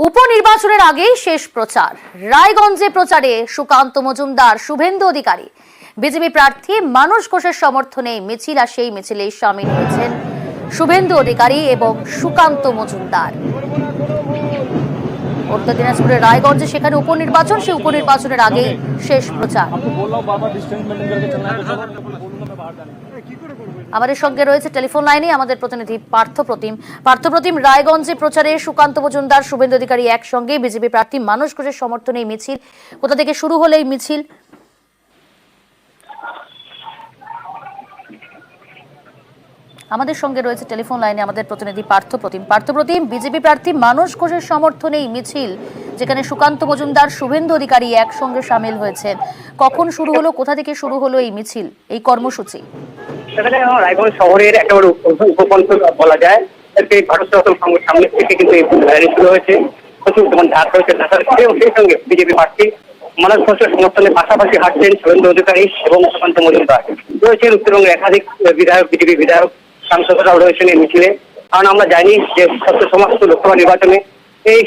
উপনির্বাচনের আগেই শেষ প্রচার। রায়গঞ্জে প্রচারে সুকান্ত মজুমদার, শুভেন্দু অধিকারী। বিজেপি প্রার্থী মানস ঘোষের সমর্থনে মিছিল, আর সেই মিছিলেই সামিল হয়েছেন শুভেন্দু অধিকারী এবং সুকান্ত মজুমদার। উত্তর দিনাজপুরের রায়গঞ্জে সেখানে উপনির্বাচন, সেই উপনির্বাচনের আগেই শেষ প্রচার। আমাদের সঙ্গে রয়েছে টেলিফোন লাইনে আমাদের প্রতিনিধি পার্থপ্রতিম। রায়গঞ্জে প্রচারে সুকান্ত মজুমদার, শুভেন্দু অধিকারী একসঙ্গে, বিজেপি প্রার্থী মানস ঘোষের সমর্থনে এই মিছিল। কোথা থেকে শুরু হলো এই মিছিল? আমাদের সঙ্গে রয়েছে টেলিফোন লাইনে আমাদের প্রতিনিধি পার্থপ্রতিম। বিজেপি প্রার্থী মানস ঘোষের সমর্থনে এই মিছিল, যেখানে সুকান্ত মজুমদার, শুভেন্দু অধিকারী একসঙ্গে সামিল হয়েছেন। কখন শুরু হলো, কোথা থেকে শুরু হলো এই মিছিল, এই কর্মসূচি? সেখানে রায়গঞ্জ শহরের একেবারে উপকণ্ঠ বলা যায়, ভারত সেবাশ্রম সংঘের সামনে থেকে কিন্তু এই র্যালি শুরু হয়েছে। প্রচুর যখন ঢাক হয়েছে, সেই সঙ্গে বিজেপি প্রার্থী মানস ঘোষের সমর্থনে পাশাপাশি হাঁটছেন শুভেন্দু অধিকারী এবং সুকান্ত মজুমদার। রয়েছেন উত্তরবঙ্গের একাধিক বিধায়ক, বিজেপি বিধায়ক, সাংসদরাও রয়েছেন এই মিছিলে। কারণ আমরা জানি যে সত্য সমাজ লোকসভা নির্বাচনে এই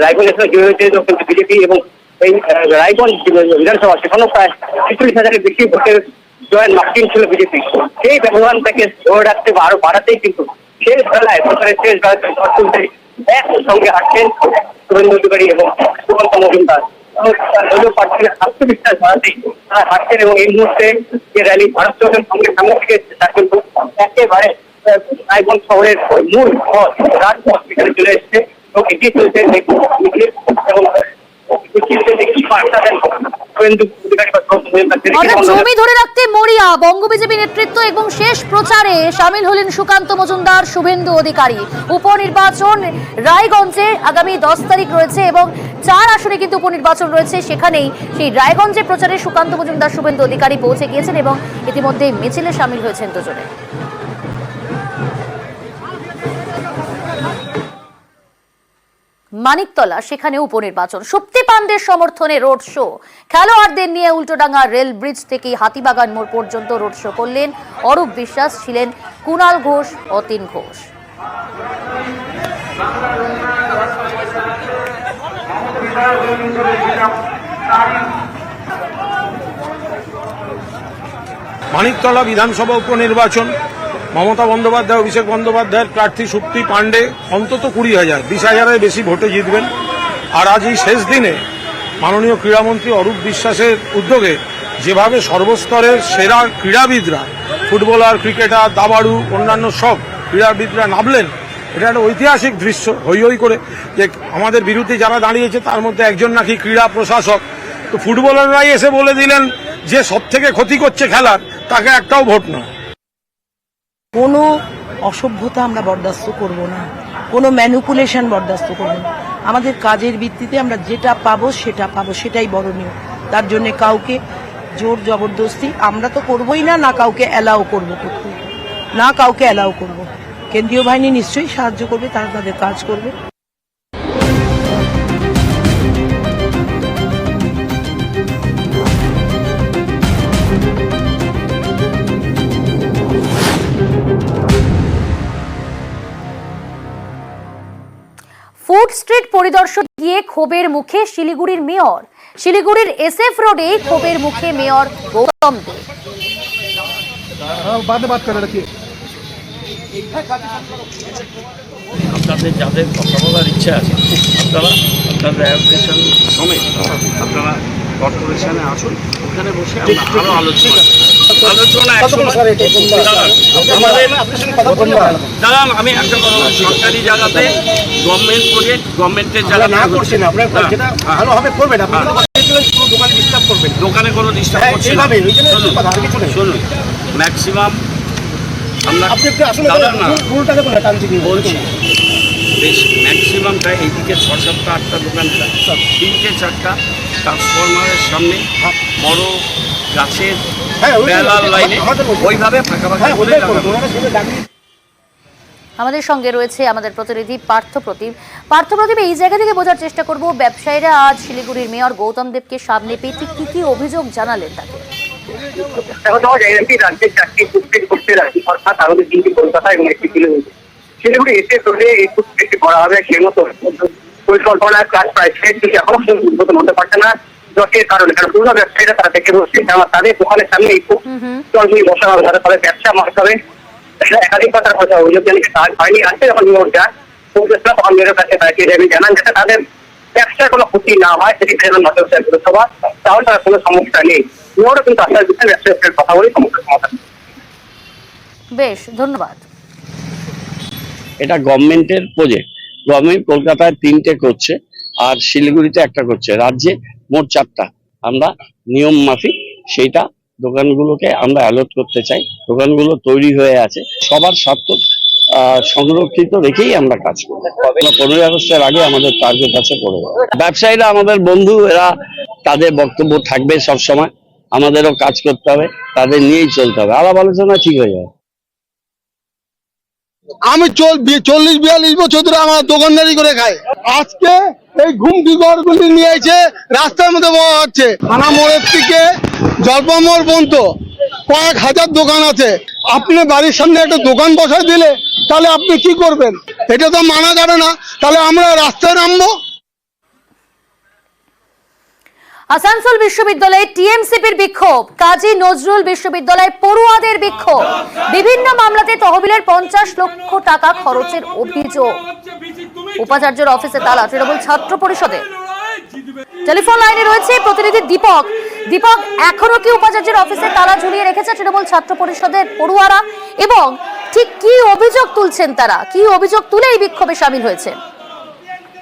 রায়গঞ্জ জয়ী হয়েছে কিন্তু বিজেপি, এবং এই রায়গঞ্জ বিধানসভা সেখানেও প্রায় ৪৬,০০০-এর বেশি ভোটের জয়ের মার্কিন ছিল বিজেপি। সেই ব্যবধানটাকে ধরে রাখতে বা আরো বাড়াতেই কিন্তু শেষ বেলায় প্রচারের শেষ বেলায় একসঙ্গে হাঁটছেন শুভেন্দু অধিকারী এবং সুকান্ত মজুমদার। দলীয় প্রার্থীর আত্মবিশ্বাস বাড়াতেই তারা হাঁটছেন, এবং এই মুহূর্তে যে র্যালি ভারত সেবাশ্রম সংঘের সামনে থেকে তা কিন্তু একেবারে রায়গঞ্জ শহরের মূল পথ রাজপথ সেখানে চলে এসছে এবং এগিয়ে চলছে এবং জমি ধরে রাখতে মরিয়া বঙ্গ বিজেপি নেতৃত্ব এবং শেষ প্রচারে সামিল হলেন সুকান্ত মজুমদার, শুভেন্দু অধিকারী। উপনির্বাচন রায়গঞ্জে আগামী 10 তারিখ রয়েছে এবং 4 আসনে কিন্তু উপনির্বাচন রয়েছে। সেখানেই সেই রায়গঞ্জে প্রচারে সুকান্ত মজুমদার, শুভেন্দু অধিকারী পৌঁছে গিয়েছেন এবং ইতিমধ্যে মিছিলে সামিল হয়েছেন দুজনে। মানিকতলা সেখানে উপনির্বাচন, শক্তি পান্ডের সমর্থনে রোড শো। খেলোয়াড়দের নিয়ে উল্টোডাঙ্গা রেল ব্রিজ থেকে হাতিবাগান মোড় পর্যন্ত রোড শো করলেন অরূপ বিশ্বাস, ছিলেন কুণাল ঘোষ, অতীন ঘোষ। মানিকতলা বিধানসভা উপনির্বাচন, মমতা বন্দ্যোপাধ্যায়, অভিষেক বন্দ্যোপাধ্যায়ের প্রার্থী শক্তি পান্ডে অন্তত 20,000, 20,000-এর বেশি ভোটে জিতবেন। আর আজ এই শেষ দিনে মাননীয় ক্রীড়ামন্ত্রী অরূপ বিশ্বাসের উদ্যোগে যেভাবে সর্বস্তরের সেরা ক্রীড়াবিদরা, ফুটবলার, ক্রিকেটার, দাবাড়ু, অন্যান্য সব ক্রীড়াবিদরা নামলেন, এটা একটা ঐতিহাসিক দৃশ্য। হই হই করে যে আমাদের বিরুদ্ধে যারা দাঁড়িয়েছে তার মধ্যে একজন নাকি ক্রীড়া প্রশাসক, তো ফুটবলাররাই এসে বলে দিলেন যে সব থেকে ক্ষতি করছে খেলার, তাকে একটাও ভোট নয়। কোনো অসভ্যতা আমরা বরদাস্ত করব না, কোনো ম্যানিপুলেশন বরদাস্ত করব না। আমাদের কাজের ভিত্তিতে আমরা যেটা পাবো সেটাই বরণীয়। তার জন্য কাউকে জোর জবরদস্তি আমরা তো করবোই না, না কাউকে অ্যালাউ করবো করতে, না কাউকে অ্যালাউ করব। কেন্দ্রীয় বাহিনী নিশ্চয়ই সাহায্য করবে, তারা তাদের কাজ করবে। ফুড স্ট্রিট পরিদর্শন গিয়ে ক্ষোভের মুখে শিলিগুড়ির মেয়র। শিলিগুড়ির SF রোডে ক্ষোভের মুখে মেয়র গৌতম দেব। আপনাদের যাদের কথা বলার ইচ্ছা আছে, আপনারা আপনাদের অ্যাপ্লিকেশন সমেত আপনারা কর্পোরেশনে আসুন, ওখানে বসে আমরা আরো আলোচনা দাঁড়ান। আমি একটা সরকারি জায়গাতে গভর্নমেন্ট প্রজেক্ট, গভর্নমেন্টের জায়গা না করছি না, আপনারা যেটা ভালো হবে করবেন, আপনারা দোকানে ডিস্টার্ব করবেন, দোকানে কোনো ডিস্টার্ব করছি না। শুনুন, ম্যাক্সিমাম আমরা বলছি বেশ ম্যাক্সিমামটা এইদিকে 6-7-8টা দোকান, 3-4টা ট্রান্সফরমারের সামনে বড় গাছের বেলার লাইনে ওইভাবে ফাঁকাফাঁকি বলে। আমাদের সঙ্গে রয়েছে আমাদের প্রতিনিধি পার্থপ্রতিম। এই জায়গা থেকে বোঝার চেষ্টা করব, ব্যবসায়ীরা আজ শিলিগুড়ির মেয়র গৌতম দেবকে সামনে পেয়ে ঠিক কি অভিযোগ জানালেন তাকে। রাজ্যের 4টি ফুটস্ট্রিট করতে রাজি, অর্থাৎ তার মধ্যে 3টি কলকাতা এবং 1টি শিলিগুড়ি। শিলিগুড়ি এসে চলে এই ফুটস্ট্রিটটি করা হবে, সেই মতো পরিকল্পনার কাজ প্রায় শেষ, কিন্তু এখনো উদ্বোধন হতে পারছে না জটের কারণে। কারণ পুরো ব্যবসায়ীরা তারা দেখে বসছে, তাদের দোকানের সামনে এই স্টলগুলি বসানো হবে, তাদের ব্যবসা মারতে হবে। একাধিকবার তার কথা অভিযোগ জানিয়ে কাজ হয়নি। আসছে যখন নিয়োগ যায় পৌঁছেছিল তখন মেয়রের কাছে তাকে জানান যাতে তাদের ব্যবসার কোনো ক্ষতি না হয়, সেটি যেন নজর দেয় পুরসভা, তাহলে তার কোনো সমস্যা নেই। মেয়রও কিন্তু আশ্বাস দিচ্ছেন ব্যবসায়ীদের কথা বলে সমস্যার সমাধান। বেশ, ধন্যবাদ। এটা গভর্নমেন্টের প্রজেক্ট। গভর্নমেন্ট কলকাতায় 3টে করছে আর শিলিগুড়িতে একটা করছে, রাজ্যে মোট 4টা। আমরা নিয়ম মাফিক সেইটা দোকানগুলোকে আমরা অ্যালার্ট করতে চাই। দোকানগুলো তৈরি হয়ে আছে, সবার স্বার্থ সংরক্ষিত রেখেই আমরা কাজ করি। 15ই আগস্টের আগে আমাদের টার্গেট আছে করে। ব্যবসায়ীরা আমাদের বন্ধু, এরা তাদের বক্তব্য থাকবে সব সময়, আমাদেরও কাজ করতে হবে, তাদের নিয়েই চলতে হবে, আলাপ আলোচনা ঠিক হয়ে যাবে। আমি 40-42 বছর ধরে আমার দোকানদারি করে খাই। আজকে এই ঘুমটি ঘরগুলি নিয়ে এসে রাস্তার মধ্যে বসা হচ্ছে। থানা মোড়ের থেকে জলপা মোড় পর্যন্ত কয়েক হাজার দোকান আছে। আপনি বাড়ির সামনে একটা দোকান বসায় দিলে তাহলে আপনি কি করবেন? এটা তো মানা যাবে না। তাহলে আমরা রাস্তায় নামবো। আসানসোল বিশ্ববিদ্যালয়ে টিএমসিপির বিক্ষোভ, কাজী নজরুল বিশ্ববিদ্যালয়ে পড়ুয়াদের বিক্ষোভ, বিভিন্ন মামলাতে তহবিলের 50 লক্ষ টাকা খরচের অভিযোগ। উপাচার্যের অফিসে তালা, তৃণমূল ছাত্র পরিষদে। টেলিফোন লাইনে রয়েছে প্রতিনিধি দীপক। দীপক, এখনো কি উপাচার্যের অফিসে তালা ঝুলিয়ে রেখেছে তৃণমূল ছাত্র পরিষদের পড়ুয়ারা, এবং ঠিক কি অভিযোগ তুলছেন তারা, কি অভিযোগ তুলে এই বিক্ষোভে সামিল হয়েছে?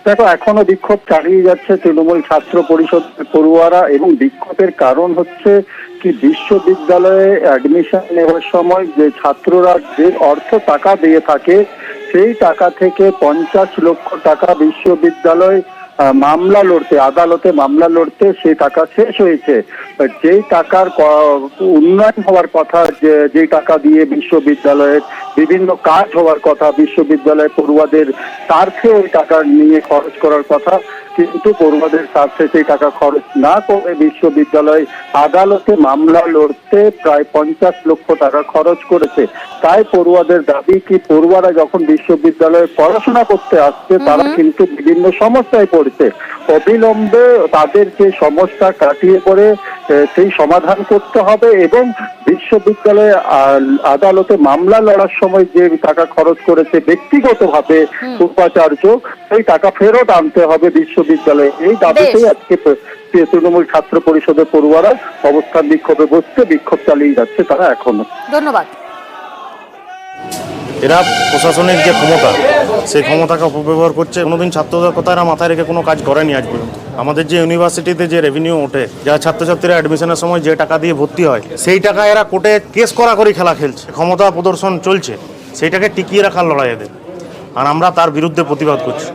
দেখো, এখনো বিক্ষোভ চালিয়ে যাচ্ছে তৃণমূল ছাত্র পরিষদ পড়ুয়ারা, এবং বিক্ষোভের কারণ হচ্ছে কি বিশ্ববিদ্যালয়ে অ্যাডমিশন নেওয়ার সময় যে ছাত্ররা যে অর্থ টাকা দিয়ে থাকে সেই টাকা থেকে 50 লক্ষ টাকা বিশ্ববিদ্যালয় মামলা লড়তে, আদালতে মামলা লড়তে সেই টাকা শেষ হয়েছে। যেই টাকার উন্নয়ন হওয়ার কথা, যে টাকা দিয়ে বিশ্ববিদ্যালয়ের বিভিন্ন কাজ হওয়ার কথা, বিশ্ববিদ্যালয় পড়ুয়াদের স্বার্থে ওই টাকা নিয়ে খরচ করার কথা, কিন্তু পড়ুয়াদের স্বার্থে সেই টাকা খরচ না করে বিশ্ববিদ্যালয় আদালতে মামলা লড়তে প্রায় 50 লক্ষ টাকা খরচ করেছে। তাই পড়ুয়াদের দাবি কি পড়ুয়ারা যখন বিশ্ববিদ্যালয়ে পড়াশোনা করতে আসছে তারা কিন্তু বিভিন্ন সমস্যায় পড়ছে। অবিলম্বে তাদের যে সমস্যা কাটিয়ে পড়ে সেই সমাধান করতে হবে, এবং বিশ্ববিদ্যালয়ে আদালতে মামলা লড়ার সময় যে টাকা খরচ করেছে ব্যক্তিগতভাবে উপাচার্য, সেই টাকা ফেরত আনতে হবে বিশ্ববিদ্যালয়ে। এই দাবিতেই আজকে তৃণমূল ছাত্র পরিষদের পড়ুয়ারা অবস্থান বিক্ষোভে বসছে, বিক্ষোভ চালিয়ে যাচ্ছে তারা এখনো। ধন্যবাদ। এরা প্রশাসনের যে ক্ষমতা, সেই ক্ষমতাকে অপব্যবহার করছে। কোনোদিন ছাত্রদের কথা এরা মাথায় রেখে কোনো কাজ করেনি আজ পর্যন্ত। আমাদের যে ইউনিভার্সিটিতে যে রেভিনিউ ওঠে, যারা ছাত্রছাত্রীরা অ্যাডমিশনের সময় যে টাকা দিয়ে ভর্তি হয়, সেই টাকা এরা কোর্টে কেস করি খেলা খেলছে। ক্ষমতা প্রদর্শন চলছে, সেইটাকে টিকিয়ে রাখার লড়াই এদের, আর আমরা তার বিরুদ্ধে প্রতিবাদ করছি।